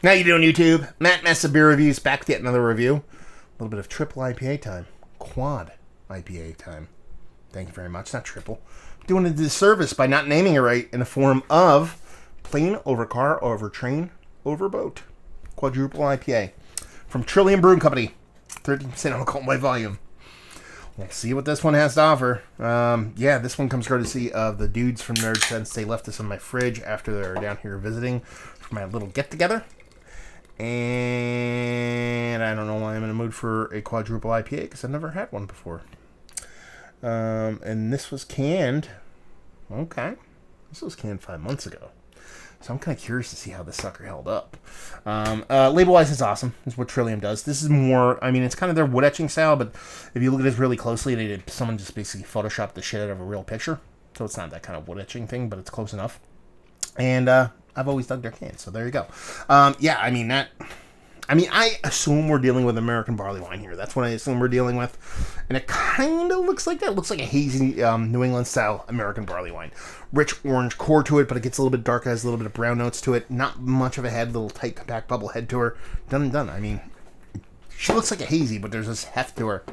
How you doing, YouTube? Matt Messa Beer Reviews back with yet another review. A little bit of triple IPA time. Quad IPA time. Thank you very much. Not triple. Doing a disservice by not naming it right in the form of plane over car over train over boat. Quadruple IPA. From Trillium Brewing Company. 13% alcohol by volume. We'll see what this one has to offer. Yeah, this one comes courtesy of the dudes from Nerd Sense. They left this in my fridge after they were down here visiting for my little get-together. And I don't know why I'm in the mood for a quadruple IPA because I've never had one before. And this was canned. Okay. This was canned 5 months ago. So I'm kind of curious to see how this sucker held up. Label-wise, it's awesome. It's what Trillium does. This is more, I mean, it's kind of their wood etching style, but if you look at this really closely, someone just basically photoshopped the shit out of a real picture. So it's not that kind of wood etching thing, but it's close enough. And I've always dug their cans, so there you go. Yeah, I assume we're dealing with American barley wine here. That's what I assume we're dealing with. And it kind of looks like that. It looks like a hazy New England-style American barley wine. Rich orange core to it, but it gets a little bit darker, has a little bit of brown notes to it. Not much of a head, little tight, compact bubble head to her. Done and done. I mean, she looks like a hazy, but there's this heft to her.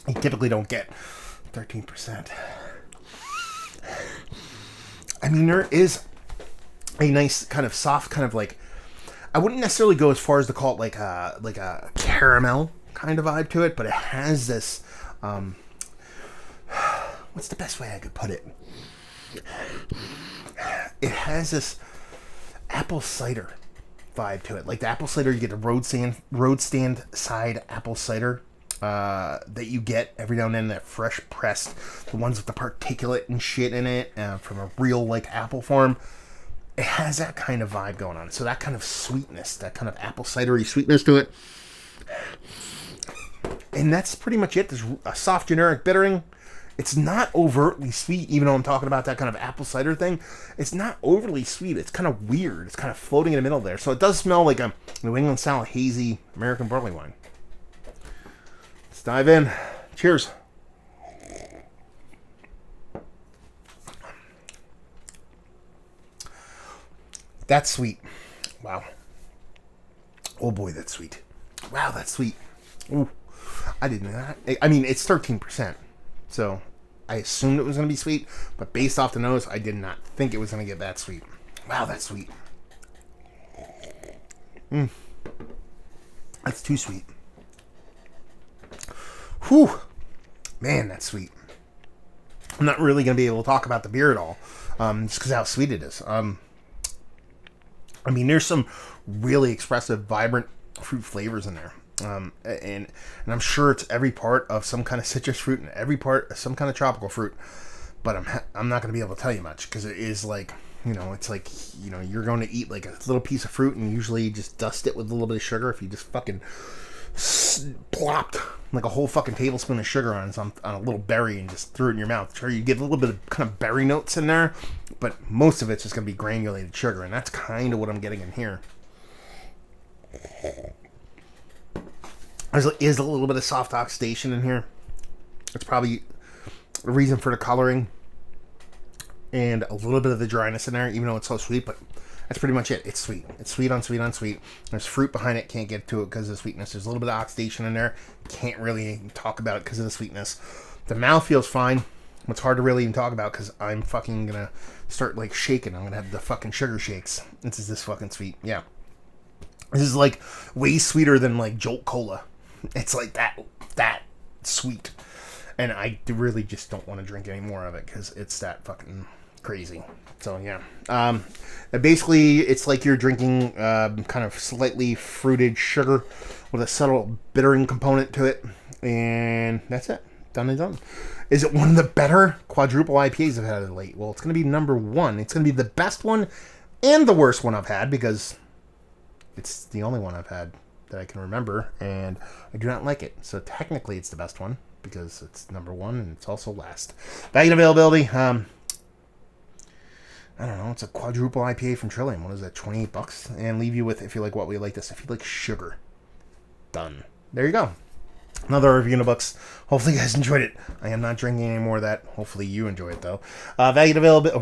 You typically don't get 13%. I mean, there is a nice kind of soft kind of like, I wouldn't necessarily go as far as to call it like a caramel kind of vibe to it, but it has this what's the best way I could put it? It has this apple cider vibe to it. Like the apple cider, you get the road stand side apple cider that you get every now and then, that fresh pressed, the ones with the particulate and shit in it from a real like apple farm. It has that kind of vibe going on. So that kind of sweetness, that kind of apple cidery sweetness to it. And that's pretty much it. There's a soft generic bittering. It's not overtly sweet, even though I'm talking about that kind of apple cider thing. It's not overly sweet. It's kind of weird. It's kind of floating in the middle there. So it does smell like a New England style hazy American barley wine. Let's dive in. Cheers. That's sweet. Wow. Oh boy, that's sweet. Wow, that's sweet. Ooh, I didn't know that. I mean, it's 13%. So I assumed it was going to be sweet, but based off the nose, I did not think it was going to get that sweet. Wow, that's sweet. That's too sweet. Whew. Man, that's sweet. I'm not really going to be able to talk about the beer at all, just because of how sweet it is. I mean, there's some really expressive, vibrant fruit flavors in there. And I'm sure it's every part of some kind of citrus fruit and every part of some kind of tropical fruit. But I'm not going to be able to tell you much because it is like, it's like, you're going to eat like a little piece of fruit and usually you just dust it with a little bit of sugar. If you just fucking plopped like a whole fucking tablespoon of sugar on a little berry and just threw it in your mouth. Sure, you get a little bit of kind of berry notes in there, but most of it's just going to be granulated sugar, and that's kind of what I'm getting in here. There is a little bit of soft oxidation in here. It's probably a reason for the coloring, and a little bit of the dryness in there, even though it's so sweet, but that's pretty much it. It's sweet. It's sweet on sweet on sweet. There's fruit behind it. Can't get to it because of the sweetness. There's a little bit of oxidation in there. Can't really talk about it because of the sweetness. The mouth feels fine. It's hard to really even talk about because I'm fucking going to start like shaking. I'm going to have the fucking sugar shakes. This fucking sweet. Yeah. This is like way sweeter than like Jolt Cola. It's like that sweet. And I really just don't want to drink any more of it because it's that fucking crazy. So yeah, basically it's like you're drinking kind of slightly fruited sugar with a subtle bittering component to it, and that's it. Done and done. Is it one of the better quadruple IPAs I've had of late? Well, it's going to be number one. It's going to be the best one and the worst one I've had because it's the only one I've had that I can remember, and I do not like it. So technically it's the best one because it's number one and it's also last. Value and availability. I don't know, it's a quadruple IPA from Trillium. What is that, $28? And leave you with, if you like what we like this, if you like sugar. Done. There you go. Another review in the books. Hopefully you guys enjoyed it. I am not drinking any more of that. Hopefully you enjoy it, though. Value and availability.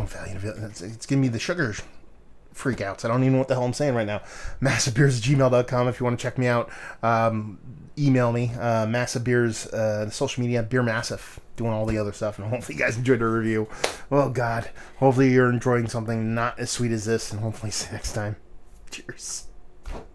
It's giving me the sugar freakouts. I don't even know what the hell I'm saying right now. massivebeers@gmail.com if you want to check me out. Email me, Massive Beers, social media, Beer Massive, doing all the other stuff, and hopefully you guys enjoyed the review. Oh, God. Hopefully you're enjoying something not as sweet as this, and hopefully see you next time. Cheers.